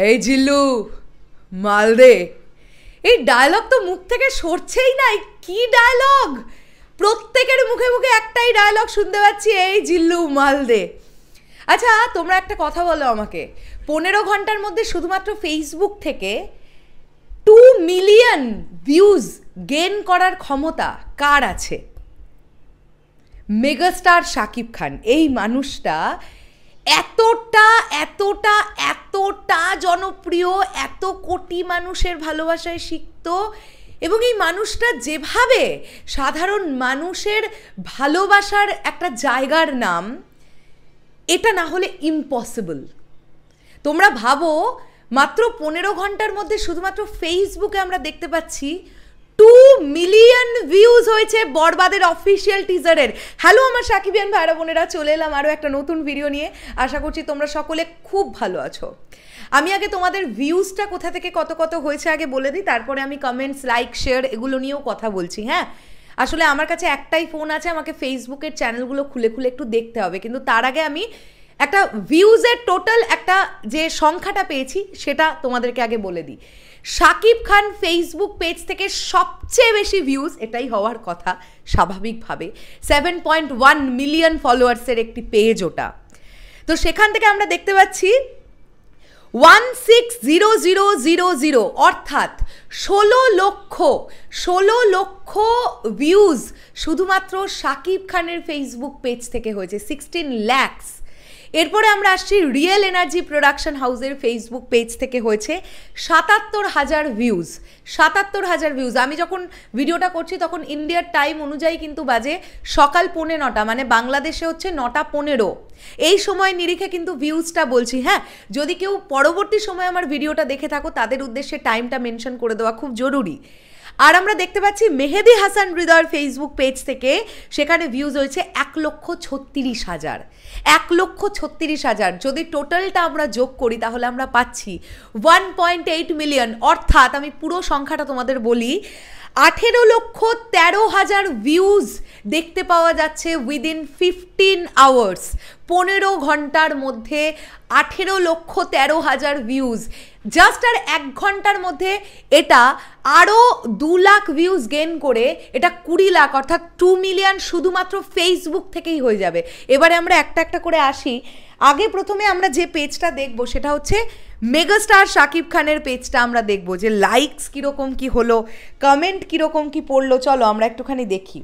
এই জিল্লু মালদে, এই ডায়লগ তো মুখ থেকে সরছেই না। কি ডায়লগ! প্রত্যেকের মুখে মুখে একটাই ডায়লগ শুনতে পাচ্ছি, এই জিল্লু মালদে। আচ্ছা, তোমরা একটা কথা বলো আমাকে, 15 ঘন্টার মধ্যে শুধুমাত্র ফেসবুক থেকে 2 মিলিয়ন ভিউজ গেইন করার ক্ষমতা কার আছে? মেগাস্টার শাকিব খান। এই মানুষটা এতটা এতটা এতটা জনপ্রিয়, এত কোটি মানুষের ভালোবাসায় সিক্ত, এবং এই মানুষটা যেভাবে সাধারণ মানুষের ভালোবাসার একটা জায়গার নাম, এটা না হলে ইম্পসিবল। তোমরা ভাবো, মাত্র 15 ঘন্টার মধ্যে শুধুমাত্র ফেসবুকে আমরা দেখতে পাচ্ছি 2 মিলিয়ন ভিউজ হয়েছে বরবাদের অফিসিয়াল টিজারের। হ্যালো আমার সাকিবিয়ান ভাইরা বোনেরা, চলে এলাম আরও একটা নতুন ভিডিও নিয়ে। আশা করছি তোমরা সকলে খুব ভালো আছো। আমি আগে তোমাদের ভিউজটা কোথা থেকে কত কত হয়েছে আগে বলে দিই, তারপরে আমি কমেন্টস, লাইক, শেয়ার এগুলো নিয়েও কথা বলছি। হ্যাঁ, আসলে আমার কাছে একটাই ফোন আছে, আমাকে ফেসবুকের চ্যানেলগুলো খুলে খুলে একটু দেখতে হবে, কিন্তু তার আগে আমি একটা ভিউজের টোটাল একটা যে সংখ্যাটা পেয়েছি সেটা তোমাদেরকে আগে বলে দিই। শাকিব খান ফেসবুক পেজ থেকে সবচেয়ে বেশি ভিউজ, এটাই হওয়ার কথা স্বাভাবিকভাবে। 7.1 মিলিয়ন ফলোয়ার্সের একটি পেজ ওটা। তো সেখান থেকে আমরা দেখতে পাচ্ছি 160000, অর্থাৎ 16 লক্ষ ভিউজ শুধুমাত্র শাকিব খানের ফেসবুক পেজ থেকে হয়েছে, 16 lakhs। এরপরে আমরা আসছি রিয়েল এনার্জি প্রোডাকশন হাউসের ফেসবুক পেজ থেকে হয়েছে 77,000 ভিউজ। 77,000 ভিউজ। আমি যখন ভিডিওটা করছি তখন ইন্ডিয়ার টাইম অনুযায়ী কিন্তু বাজে সকাল 9:15, মানে বাংলাদেশে হচ্ছে 9:15। এই সময় নিরিখে কিন্তু ভিউজটা বলছি। হ্যাঁ, যদি কেউ পরবর্তী সময় আমার ভিডিওটা দেখে থাকো তাদের উদ্দেশ্যে টাইমটা মেনশন করে দেওয়া খুব জরুরি। আর আমরা দেখতে পাচ্ছি মেহেদি হাসান হৃদয়ের ফেসবুক পেজ থেকে, সেখানে ভিউজ হয়েছে 1,36,000। 1,36,000 যদি টোটালটা আমরা যোগ করি তাহলে আমরা পাচ্ছি 1.8 মিলিয়ন। অর্থাৎ আমি পুরো সংখ্যাটা তোমাদের বলি, 18,13,000 ভিউজ দেখতে পাওয়া যাচ্ছে উইদিন 15 আওয়ার্স। 15 ঘন্টার মধ্যে 18,13,000 ভিউজ। জাস্ট আর 1 ঘন্টার মধ্যে এটা আরও 2 লাখ ভিউজ গেইন করে এটা 20 লাখ, অর্থাৎ 2 মিলিয়ন শুধুমাত্র ফেসবুক থেকেই হয়ে যাবে। এবারে আমরা একটা একটা করে আসি। আগে প্রথমে আমরা যে পেজটা দেখব সেটা হচ্ছে মেগাস্টার শাকিব খানের পেজটা। আমরা দেখব যে লাইকস কীরকম কি হলো, কমেন্ট কীরকম কি পড়লো। চলো আমরা একটুখানি দেখি।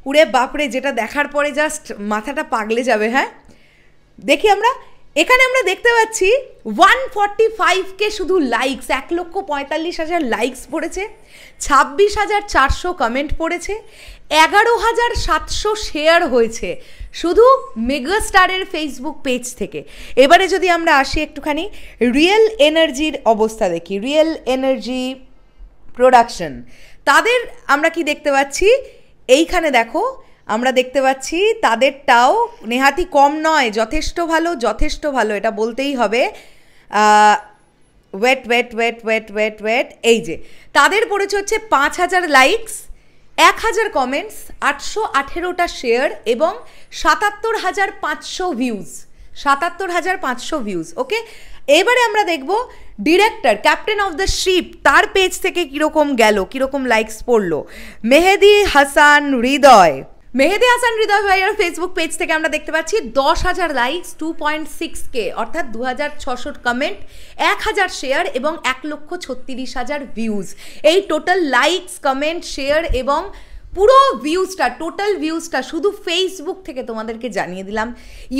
উড়ে বাপরে, যেটা দেখার পরে জাস্ট মাথাটা পাগলে যাবে। হ্যাঁ, দেখি আমরা এখানে আমরা দেখতে পাচ্ছি 145K শুধু লাইকস, 1,45,000 লাইকস পড়েছে, 26,400 কমেন্ট পড়েছে, 11,700 শেয়ার হয়েছে শুধু মেগাস্টারের ফেসবুক পেজ থেকে। এবারে যদি আমরা আসি একটুখানি রিয়েল এনার্জির অবস্থা দেখি, রিয়েল এনার্জি প্রোডাকশন, তাদের আমরা কি দেখতে পাচ্ছি, এইখানে দেখো আমরা দেখতে পাচ্ছি তাদেরটাও নেহাতি কম নয়, যথেষ্ট ভালো, যথেষ্ট ভালো, এটা বলতেই হবে। ওয়েট, এই যে তাদের পড়েছে হচ্ছে 5,000 লাইকস, 1,000 কমেন্টস, 818টা শেয়ার এবং 77,500 ভিউজ। 77,500 ভিউজ। ওকে, এবারে আমরা দেখব director captain of the ship, তার পেজ থেকে কীরকম গেল, কীরকম লাইকস পড়লো। মেহেদি হাসান হৃদয় ভাইয়ার ফেসবুক পেজ থেকে আমরা দেখতে পাচ্ছি 10,000 লাইকস, 2.6K, অর্থাৎ 2,600 কমেন্ট, 1,000 শেয়ার এবং 1,36,000 ভিউজ। এই টোটাল লাইকস, কমেন্ট, শেয়ার এবং পুরো ভিউজটা, টোটাল ভিউজটা শুধু ফেসবুক থেকে তোমাদেরকে জানিয়ে দিলাম।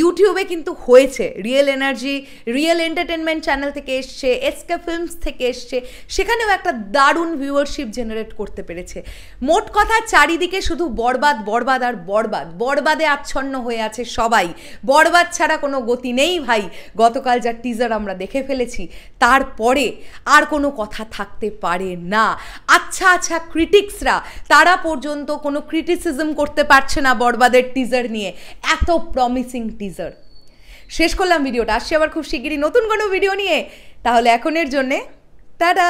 ইউটিউবে কিন্তু হয়েছে, real energy, real entertainment channel থেকে এসছে, এসকে ফিল্মস থেকে এসছে, সেখানেও একটা দারুণ ভিউয়ারশিপ জেনারেট করতে পেরেছে। মোট কথা চারিদিকে শুধু বরবাদ, বরবাদ আর বরবাদ, বরবাদে আচ্ছন্ন হয়ে আছে সবাই। বরবাদ ছাড়া কোনো গতি নেই ভাই। গতকাল যা টিজার আমরা দেখে ফেলেছি, তারপরে আর কোনো কথা থাকতে পারে না। আচ্ছা ক্রিটিক্সরা, তারা পর্যন্ত কোনো ক্রিটিসিজম করতে পারছে না বরবাদের টিজার নিয়ে, এত প্রমিসিং টিজার। শেষ করলাম ভিডিওটা, আসছি আবার খুব শিগগিরই নতুন কোনো ভিডিও নিয়ে। তাহলে এখনের জন্যে টাটা।